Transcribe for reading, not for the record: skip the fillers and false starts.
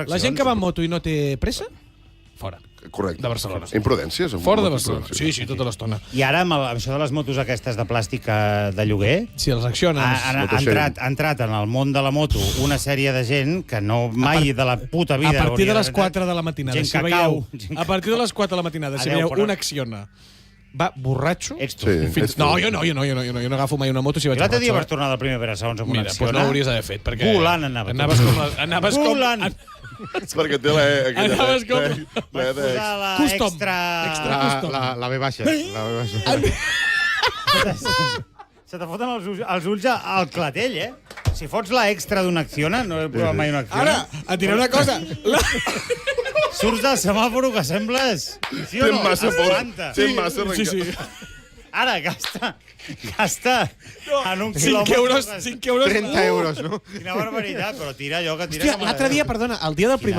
La gent que va en moto i no té pressa, fora. Correcte. De Barcelona. Imprudències. Fora de Barcelona. Sí, tota l'estona. I ara, amb això de les motos aquestes de plàstic de lloguer, Si els acciones... ha entrat en el món de la moto una sèrie de gent que mai de la puta vida... A partir de les 4 de la matinada, si veieu... A partir de les 4 de la matinada, si veieu un Acciona va borratxo... Ets tu. No, jo no agafo mai una moto si vaig borratxo. L'altre dia vas tornar del primer Verassaons amb una Mira, Acciona. doncs no ho hauries d'haver fet, perquè... Volant anava. Anaves com... Volant! Perquè té Anaves com... Vas posar la Custom. extra... La B baixa. La B baixa. Se te foten els ulls al clatell, eh? Si fots la extra d'una Acciona, no he provat mai una Acciona. Ara, et diré una cosa. Surts del semàforo que sembles... Sí o Té no? massa por. Espanta. Té massa Sí, sí. Ara, gasta en un 5 quilòmetre. euros. 30 euros, no? Quina barbaritat, però tira allò que tira... Hòstia, l'altre dia, perdona, el dia del primer